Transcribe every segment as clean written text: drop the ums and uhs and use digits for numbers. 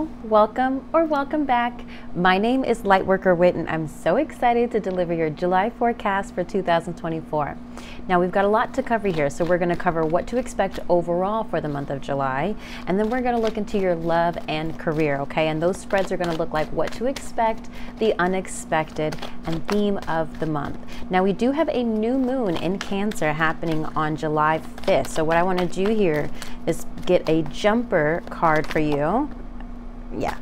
Hello, welcome or welcome back. My name is Lightworker Whit and I'm so excited to deliver your July forecast for 2024. Now we've got a lot to cover here, so we're going to cover what to expect overall for the month of July, and then we're going to look into your love and career, okay? And those spreads are going to look like what to expect, the unexpected, and theme of the month. Now we do have a new moon in Cancer happening on July 5th, so what I want to do here is get a jumper card for you. Yeah,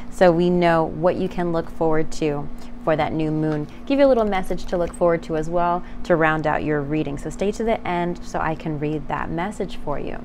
so we know what you can look forward to for that new moon. Give you a little message to look forward to as well to round out your reading. So stay to the end so I can read that message for you.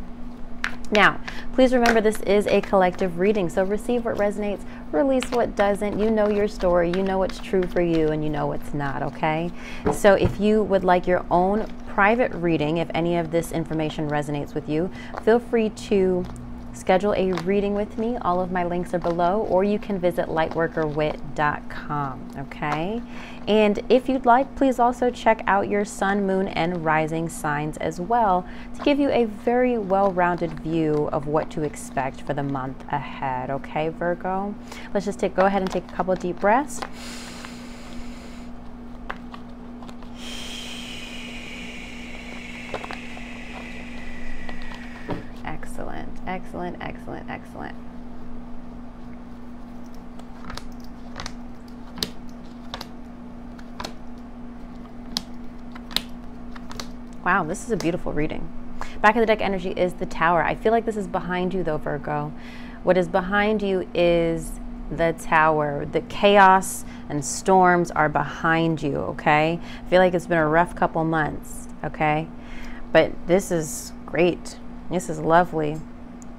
Now, please remember this is a collective reading, so receive what resonates, release what doesn't. You know your story, you know what's true for you, and you know what's not, okay? So if you would like your own private reading, if any of this information resonates with you, feel free to schedule a reading with me. All of my links are below, or you can visit lightworkerwhit.com, okay? And if you'd like, please also check out your sun, moon, and rising signs as well to give you a very well-rounded view of what to expect for the month ahead, okay, Virgo? Let's just go ahead and take a couple of deep breaths. Excellent, excellent, excellent, excellent. Wow, this is a beautiful reading. Back of the deck energy is the Tower. I feel like this is behind you though, Virgo. What is behind you is the Tower. The chaos and storms are behind you, okay? I feel like it's been a rough couple months, okay? But this is great. This is lovely,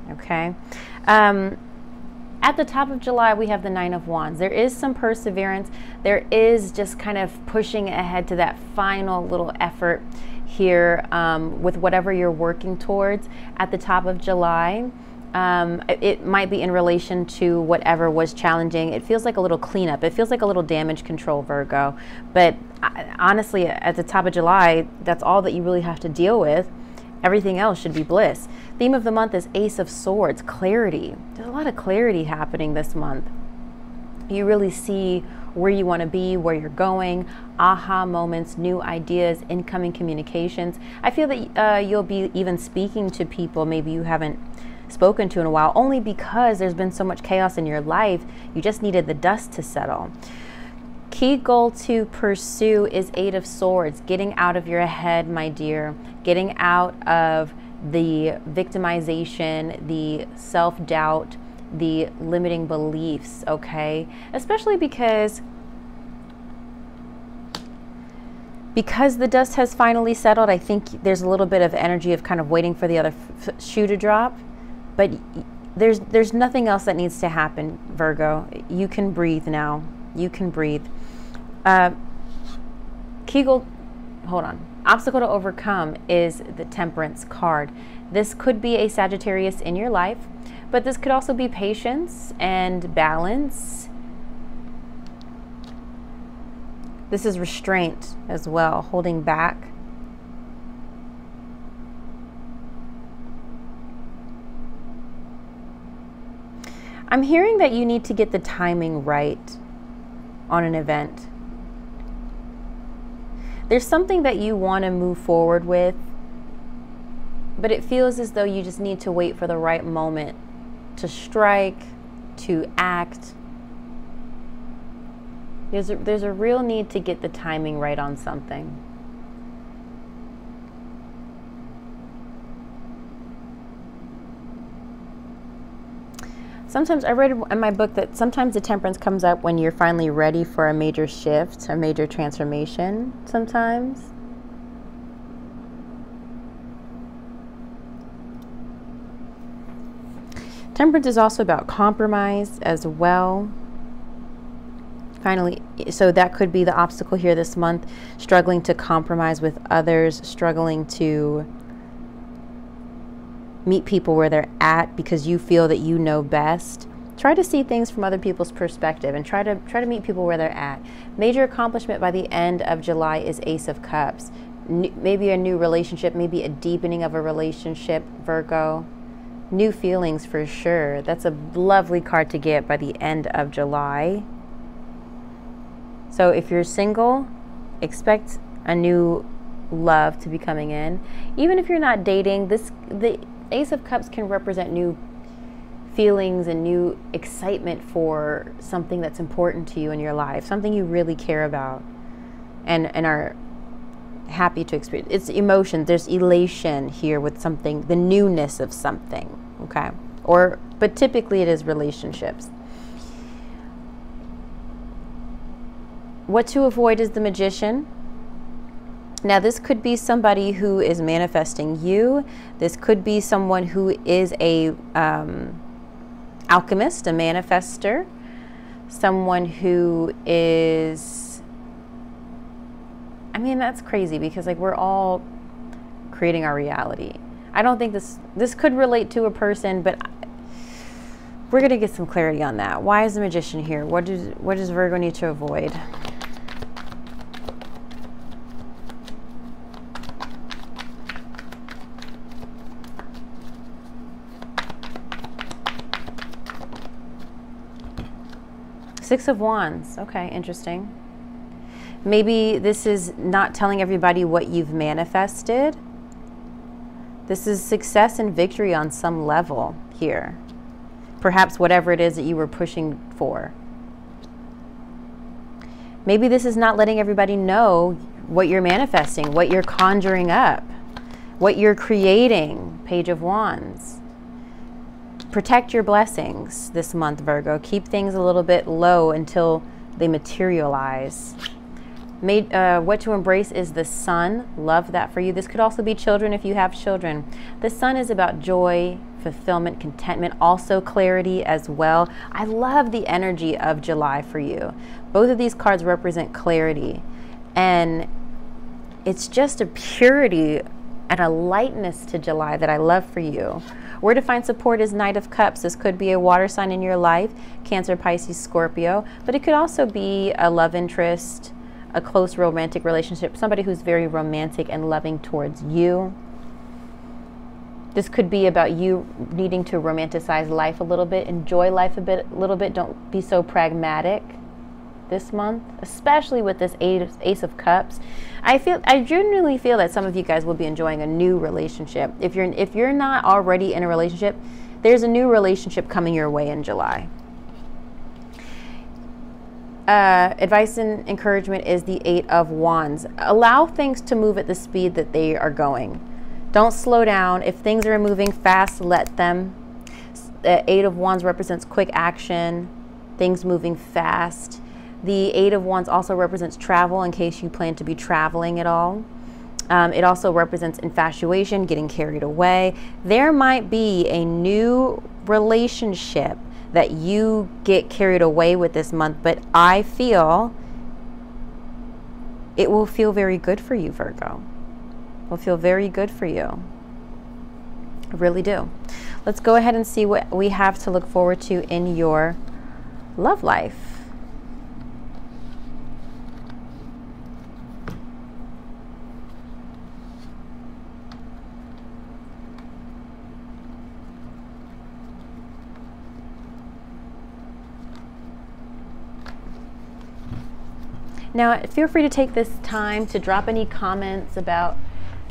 okay? At the top of July, we have the Nine of Wands. There is some perseverance. There is just kind of pushing ahead to that final little effort here with whatever you're working towards. At the top of July, it might be in relation to whatever was challenging. It feels like a little cleanup. It feels like a little damage control, Virgo. But honestly, at the top of July, that's all that you really have to deal with. Everything else should be bliss. Theme of the month is Ace of Swords, clarity. There's a lot of clarity happening this month. You really see where you want to be, where you're going, aha moments, new ideas, incoming communications. I feel that you'll be even speaking to people maybe you haven't spoken to in a while, only because there's been so much chaos in your life. You just needed the dust to settle. Key goal to pursue is Eight of Swords, getting out of your head, my dear, getting out of the victimization, the self-doubt, the limiting beliefs, okay? Especially because the dust has finally settled. I think there's a little bit of energy of kind of waiting for the other shoe to drop, but there's nothing else that needs to happen, Virgo. You can breathe now. You can breathe. Obstacle to overcome is the Temperance card. This could be a Sagittarius in your life, but this could also be patience and balance. This is restraint as well, holding back. I'm hearing that you need to get the timing right on an event. There's something that you want to move forward with, but it feels as though you just need to wait for the right moment to strike, to act. There's a real need to get the timing right on something. Sometimes I read in my book that sometimes the Temperance comes up when you're finally ready for a major shift, a major transformation sometimes. Temperance is also about compromise as well. Finally, so that could be the obstacle here this month, struggling to compromise with others, struggling to meet people where they're at because you feel that you know best. Try to see things from other people's perspective and try to meet people where they're at. Major accomplishment by the end of July is Ace of Cups. Maybe a new relationship, maybe a deepening of a relationship, Virgo. New feelings for sure. That's a lovely card to get by the end of July. So if you're single, expect a new love to be coming in. Even if you're not dating, the Ace of Cups can represent new feelings and new excitement for something that's important to you in your life, something you really care about and are happy to experience. It's emotion. There's elation here with something, the newness of something, okay? But typically it is relationships. What to avoid is the Magician. Now, this could be somebody who is manifesting you. This could be someone who is a alchemist, a manifester, someone who is, I mean, that's crazy because like we're all creating our reality. I don't think this could relate to a person, but we're going to get some clarity on that. Why is the Magician here? What does Virgo need to avoid? Six of Wands. Okay, interesting. Maybe this is not telling everybody what you've manifested. This is success and victory on some level here. Perhaps whatever it is that you were pushing for. Maybe this is not letting everybody know what you're manifesting, what you're conjuring up, what you're creating. Page of Wands. Protect your blessings this month, Virgo. Keep things a little bit low until they materialize. What to embrace is the Sun. Love that for you. This could also be children if you have children. The Sun is about joy, fulfillment, contentment, also clarity as well. I love the energy of July for you. Both of these cards represent clarity. And it's just a purity and a lightness to July that I love for you. Where to find support is Knight of Cups. This could be a water sign in your life, Cancer, Pisces, Scorpio, but it could also be a love interest, a close romantic relationship, somebody who's very romantic and loving towards you. This could be about you needing to romanticize life a little bit, enjoy life a little bit. Don't be so pragmatic this month, especially with this Ace of Cups. I genuinely feel that some of you guys will be enjoying a new relationship. If you're not already in a relationship, there's a new relationship coming your way in July. Advice and encouragement is the Eight of Wands. Allow things to move at the speed that they are going. Don't slow down. If things are moving fast, let them. The Eight of Wands represents quick action, things moving fast. The Eight of Wands also represents travel in case you plan to be traveling at all. It also represents infatuation, getting carried away. There might be a new relationship that you get carried away with this month, but I feel it will feel very good for you, Virgo. It will feel very good for you. I really do. Let's go ahead and see what we have to look forward to in your love life. Now, feel free to take this time to drop any comments about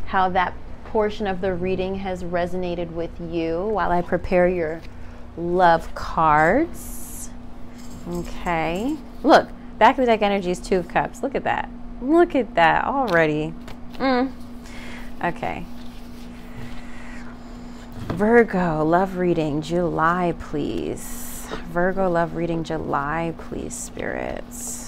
how that portion of the reading has resonated with you while I prepare your love cards. Okay. Look, back of the deck energy is Two of Cups. Look at that. Look at that already. Okay. Virgo, love reading, July, please. Virgo, love reading, July, please, spirits.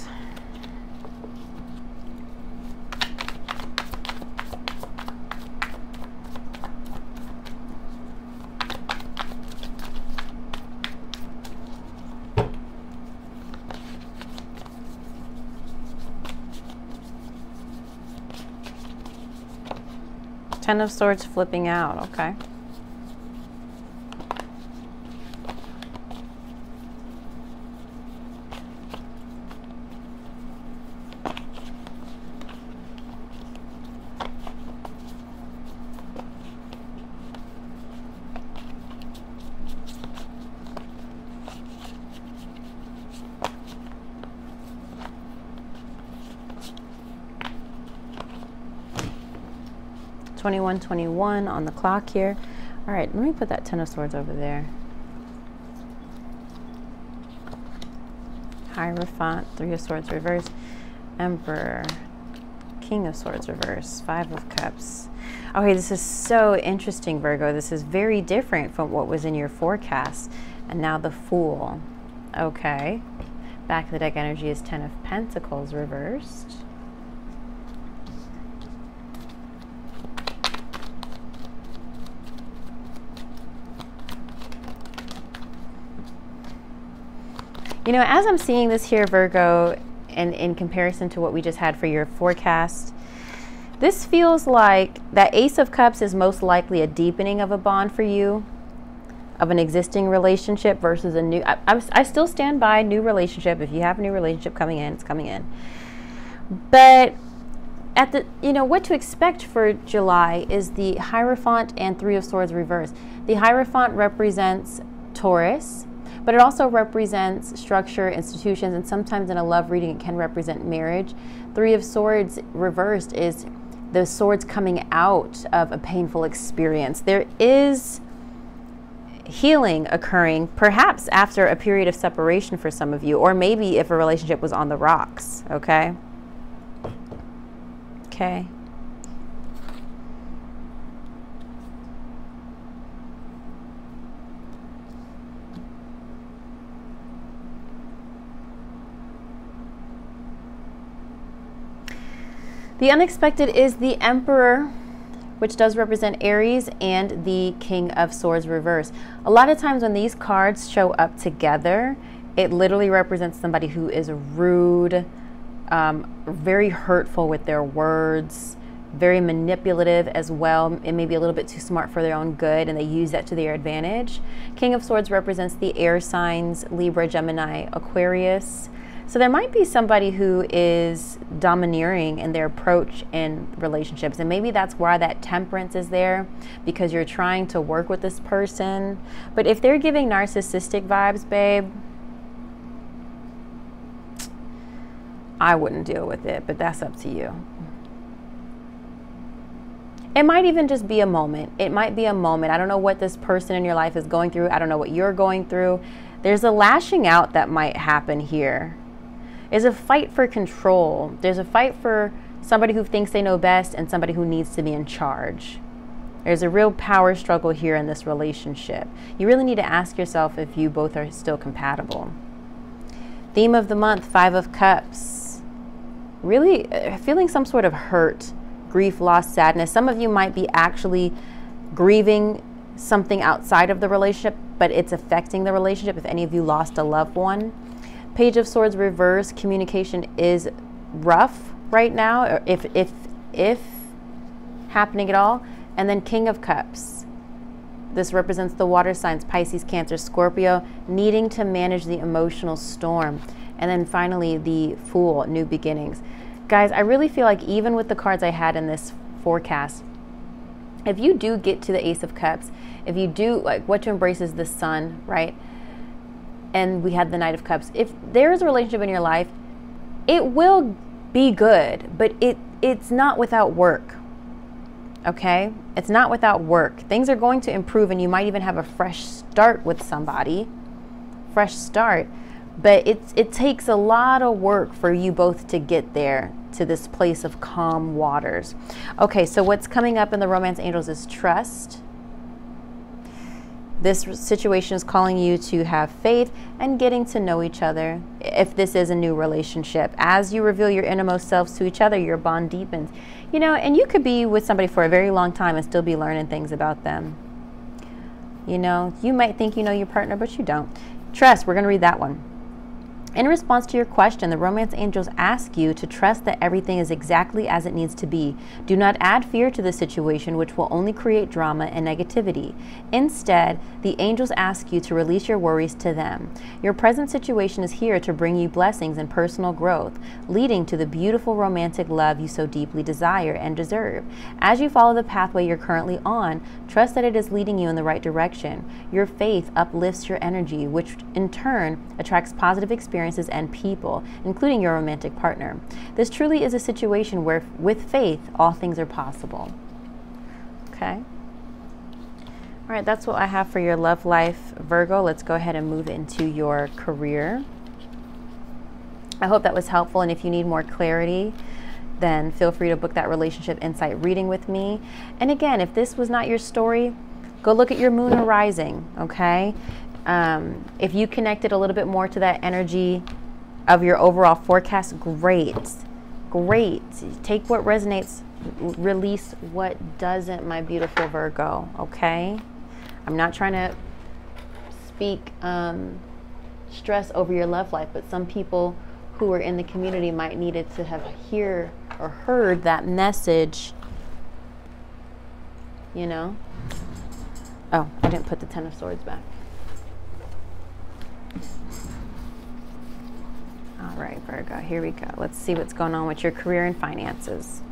Ten of Swords flipping out, okay. 21:21 on the clock here. All right, let me put that Ten of Swords over there. Hierophant, Three of Swords reverse, Emperor, King of Swords reverse, Five of Cups. Okay, this is so interesting, Virgo. This is very different from what was in your forecast. And now the Fool. Okay. Back of the deck energy is Ten of Pentacles reversed. You know, as I'm seeing this here, Virgo, and in comparison to what we just had for your forecast, this feels like that Ace of Cups is most likely a deepening of a bond for you, of an existing relationship versus a new. I still stand by new relationship. If you have a new relationship coming in, it's coming in. But at the, you know, what to expect for July is the Hierophant and Three of Swords reverse. The Hierophant represents Taurus, but it also represents structure, institutions, and sometimes in a love reading it can represent marriage. Three of Swords reversed is the swords coming out of a painful experience. There is healing occurring, perhaps after a period of separation for some of you, or maybe if a relationship was on the rocks, okay? Okay. The unexpected is the Emperor, which does represent Aries, and the King of Swords reverse. A lot of times when these cards show up together, it literally represents somebody who is rude, very hurtful with their words, very manipulative as well, and maybe a little bit too smart for their own good, and they use that to their advantage. King of Swords represents the air signs, Libra, Gemini, Aquarius. So there might be somebody who is domineering in their approach in relationships, and maybe that's why that Temperance is there, because you're trying to work with this person. But if they're giving narcissistic vibes, babe, I wouldn't deal with it, but that's up to you. It might even just be a moment. It might be a moment. I don't know what this person in your life is going through. I don't know what you're going through. There's a lashing out that might happen here. There's a fight for control. There's a fight for somebody who thinks they know best and somebody who needs to be in charge. There's a real power struggle here in this relationship. You really need to ask yourself if you both are still compatible. Theme of the month, Five of Cups. Really feeling some sort of hurt, grief, loss, sadness. Some of you might be actually grieving something outside of the relationship, but it's affecting the relationship if any of you lost a loved one. Page of Swords reverse, communication is rough right now, or if happening at all. And then King of Cups. This represents the water signs, Pisces, Cancer, Scorpio, needing to manage the emotional storm. And then finally the Fool, new beginnings. Guys, I really feel like even with the cards I had in this forecast, if you do get to the Ace of Cups, if you do, like, what to embrace is the Sun, right? And we had the Knight of Cups. If there is a relationship in your life, it will be good, but it's not without work, okay? It's not without work. Things are going to improve, and you might even have a fresh start with somebody, fresh start, but it takes a lot of work for you both to get there, to this place of calm waters. Okay, so what's coming up in the Romance Angels is trust. This situation is calling you to have faith and getting to know each other. If this is a new relationship, as you reveal your innermost selves to each other, your bond deepens. You know, and you could be with somebody for a very long time and still be learning things about them. You know, you might think you know your partner, but you don't. Trust, we're going to read that one. In response to your question, the Romance Angels ask you to trust that everything is exactly as it needs to be. Do not add fear to the situation, which will only create drama and negativity. Instead, the angels ask you to release your worries to them. Your present situation is here to bring you blessings and personal growth, leading to the beautiful romantic love you so deeply desire and deserve. As you follow the pathway you're currently on, trust that it is leading you in the right direction. Your faith uplifts your energy, which in turn attracts positive experiences and people, including your romantic partner. This truly is a situation where, with faith, all things are possible. Okay. All right, that's what I have for your love life, Virgo. Let's go ahead and move into your career. I hope that was helpful, and if you need more clarity, then feel free to book that relationship insight reading with me. And again, if this was not your story, go look at your moon or rising, okay? If you connected a little bit more to that energy of your overall forecast, great. Great. Take what resonates, release what doesn't, my beautiful Virgo, okay? I'm not trying to speak stress over your love life, but some people who are in the community might needed to have hear or heard that message, you know? Oh, I didn't put the Ten of Swords back. All right, Virgo, here we go. Let's see what's going on with your career and finances.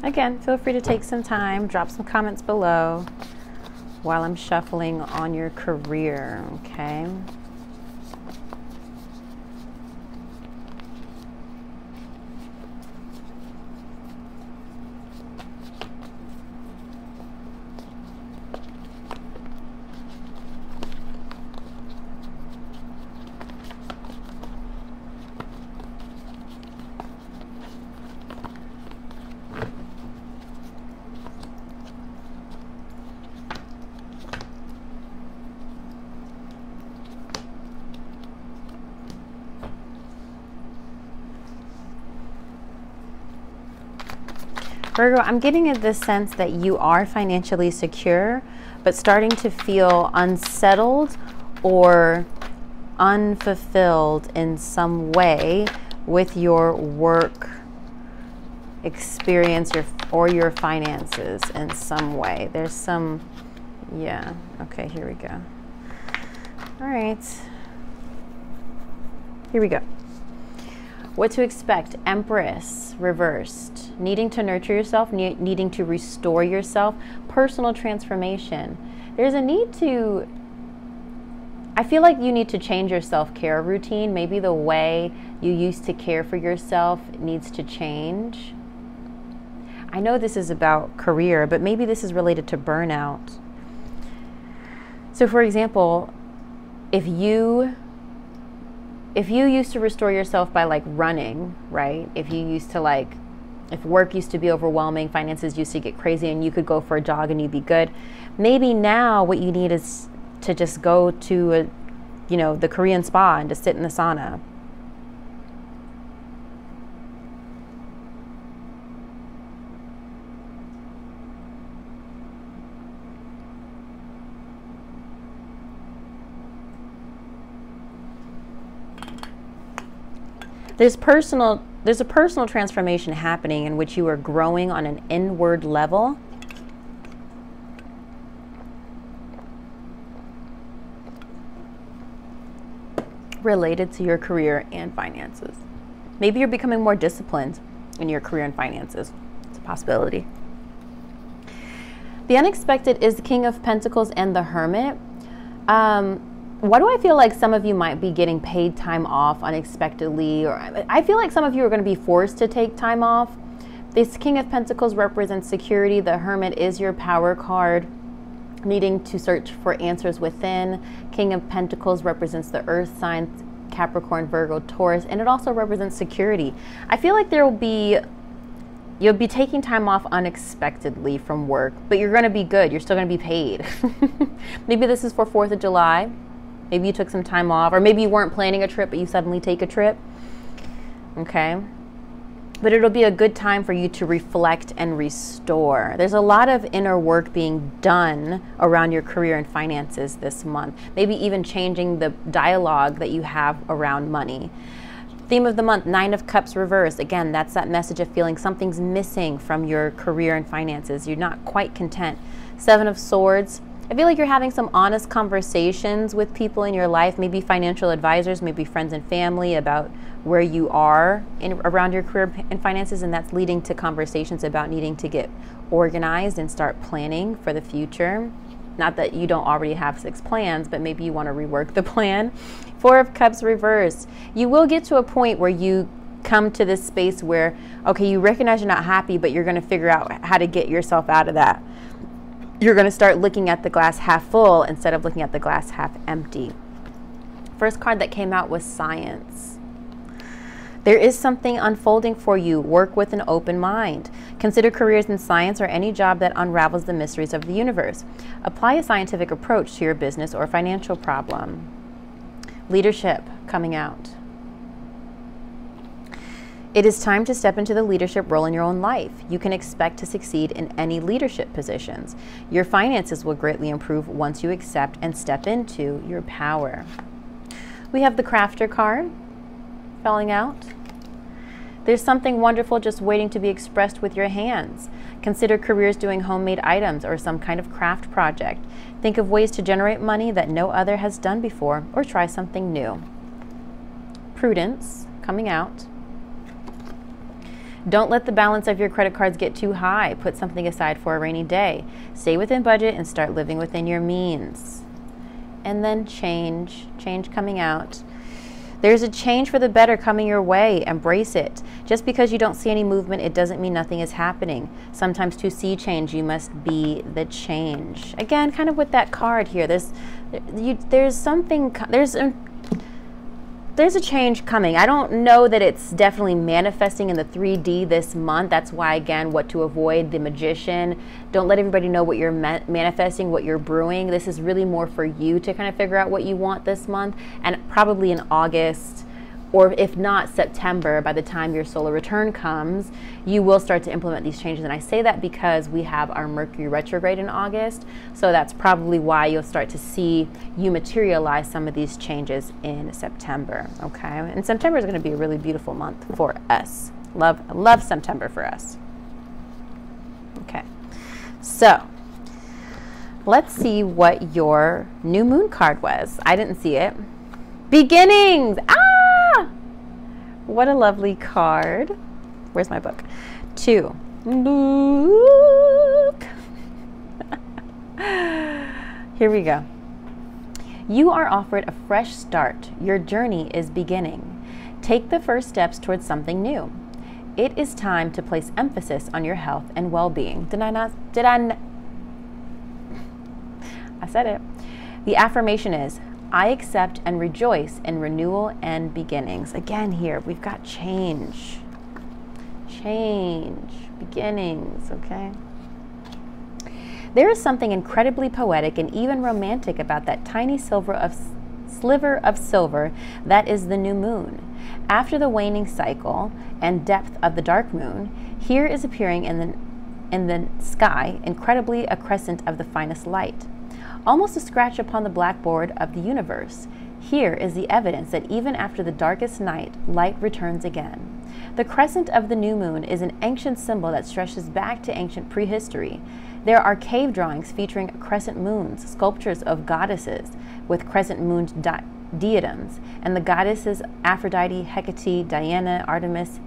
Again, feel free to take some time, drop some comments below while I'm shuffling on your career, okay? Virgo, I'm getting this sense that you are financially secure, but starting to feel unsettled or unfulfilled in some way with your work experience or your finances in some way. There's some, yeah, okay, here we go. All right, here we go. What to expect? Empress reversed. Needing to nurture yourself, needing to restore yourself, personal transformation. There's a need to, I feel like you need to change your self-care routine. Maybe the way you used to care for yourself needs to change. I know this is about career, but maybe this is related to burnout. So for example, if you used to restore yourself by like running, right? If you used to if work used to be overwhelming, finances used to get crazy and you could go for a jog and you'd be good. Maybe now what you need is to just go to the Korean spa and to sit in the sauna. There's a personal transformation happening in which you are growing on an inward level. Related to your career and finances. Maybe you're becoming more disciplined in your career and finances. It's a possibility. The unexpected is the King of Pentacles and the Hermit. Why do I feel like some of you might be getting paid time off unexpectedly? Or I feel like some of you are going to be forced to take time off. This King of Pentacles represents security. The Hermit is your power card, needing to search for answers within. King of Pentacles represents the earth signs, Capricorn, Virgo, Taurus, and it also represents security. I feel like you'll be taking time off unexpectedly from work, but you're going to be good. You're still going to be paid. Maybe this is for 4th of July. Maybe you took some time off, or maybe you weren't planning a trip, but you suddenly take a trip. Okay. But it'll be a good time for you to reflect and restore. There's a lot of inner work being done around your career and finances this month. Maybe even changing the dialogue that you have around money. Theme of the month, Nine of Cups reversed. Again, that's that message of feeling something's missing from your career and finances. You're not quite content. Seven of Swords. I feel like you're having some honest conversations with people in your life, maybe financial advisors, maybe friends and family, about where you are around your career and finances, and that's leading to conversations about needing to get organized and start planning for the future. Not that you don't already have 6 plans, but maybe you want to rework the plan. Four of Cups reversed. You will get to a point where you come to this space where, okay, you recognize you're not happy, but you're going to figure out how to get yourself out of that. You're going to start looking at the glass half full instead of looking at the glass half empty. First card that came out was Science. There is something unfolding for you. Work with an open mind. Consider careers in science or any job that unravels the mysteries of the universe. Apply a scientific approach to your business or financial problem. Leadership coming out. It is time to step into the leadership role in your own life. You can expect to succeed in any leadership positions. Your finances will greatly improve once you accept and step into your power. We have the Crafter card falling out. There's something wonderful just waiting to be expressed with your hands. Consider careers doing homemade items or some kind of craft project. Think of ways to generate money that no other has done before, or try something new. Prudence coming out. Don't let the balance of your credit cards get too high. Put something aside for a rainy day. Stay within budget and start living within your means. And then change coming out. There's a change for the better coming your way. Embrace it. Just because you don't see any movement, it doesn't mean nothing is happening. Sometimes to see change, you must be the change. Again, kind of with that card here, there's a change coming. I don't know that it's definitely manifesting in the 3D this month. That's why, again, what to avoid, the Magician. Don't let everybody know what you're manifesting, what you're brewing. This is really more for you to kind of figure out what you want this month. And probably in August, or if not September, by the time your solar return comes, you will start to implement these changes. And I say that because we have our Mercury retrograde in August. So that's probably why you'll start to see you materialize some of these changes in September, okay? And September is going to be a really beautiful month for us. Love September for us. Okay, so let's see what your new moon card was. I didn't see it. Beginnings! Ah! What a lovely card. Where's my book? 2. Look. Here we go. You are offered a fresh start. Your journey is beginning. Take the first steps towards something new. It is time to place emphasis on your health and well-being. I said it. The affirmation is, I accept and rejoice in renewal and beginnings. Again here, we've got change. Change, beginnings, okay? There is something incredibly poetic and even romantic about that tiny sliver of silver that is the new moon. After the waning cycle and depth of the dark moon, here is appearing in the sky incredibly a crescent of the finest light. Almost a scratch upon the blackboard of the universe. Here is the evidence that even after the darkest night, light returns again. The crescent of the new moon is an ancient symbol that stretches back to ancient prehistory. There are cave drawings featuring crescent moons, sculptures of goddesses with crescent moon diadems, and the goddesses Aphrodite, Hecate, Diana, Artemis,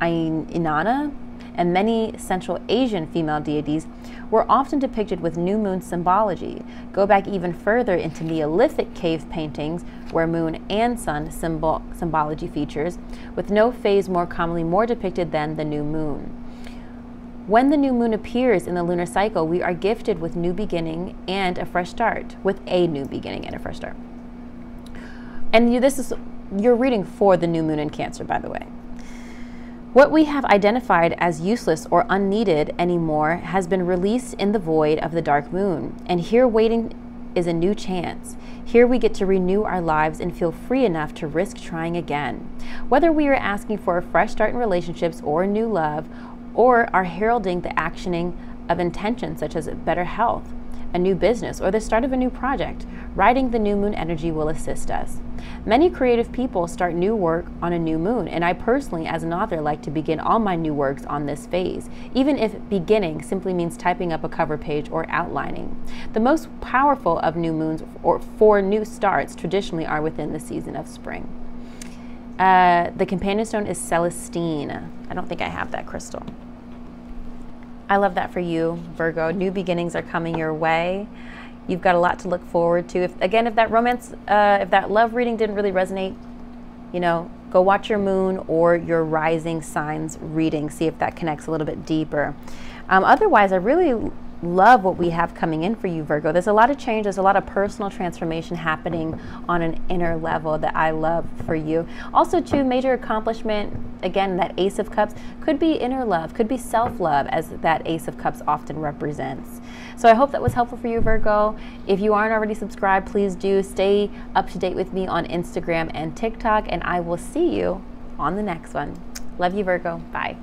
Inanna, and many Central Asian female deities were often depicted with new moon symbology. Go back even further into Neolithic cave paintings where moon and sun symbology features, with no phase more commonly more depicted than the new moon. When the new moon appears in the lunar cycle, we are gifted with new beginning and a fresh start, with a new beginning and a fresh start. And you're reading for the new moon in Cancer, by the way. What we have identified as useless or unneeded anymore has been released in the void of the dark moon. And here waiting is a new chance. Here we get to renew our lives and feel free enough to risk trying again. Whether we are asking for a fresh start in relationships or new love, or are heralding the actioning of intentions such as better health, a new business, or the start of a new project. Riding the new moon energy will assist us. Many creative people start new work on a new moon, and I personally, as an author, like to begin all my new works on this phase, even if beginning simply means typing up a cover page or outlining. The most powerful of new moons or for new starts traditionally are within the season of spring. The companion stone is Celestine. I don't think I have that crystal. I love that for you, Virgo. New beginnings are coming your way. You've got a lot to look forward to. If that romance, if that love reading didn't really resonate, you know, go watch your moon or your rising signs reading. See if that connects a little bit deeper. Otherwise, I really love what we have coming in for you, Virgo. There's a lot of change. There's a lot of personal transformation happening on an inner level that I love for you. Also, too, major accomplishment, again, that Ace of Cups could be inner love, could be self-love, as that Ace of Cups often represents. So I hope that was helpful for you, Virgo. If you aren't already subscribed, please do. Stay up to date with me on Instagram and TikTok, and I will see you on the next one. Love you, Virgo. Bye.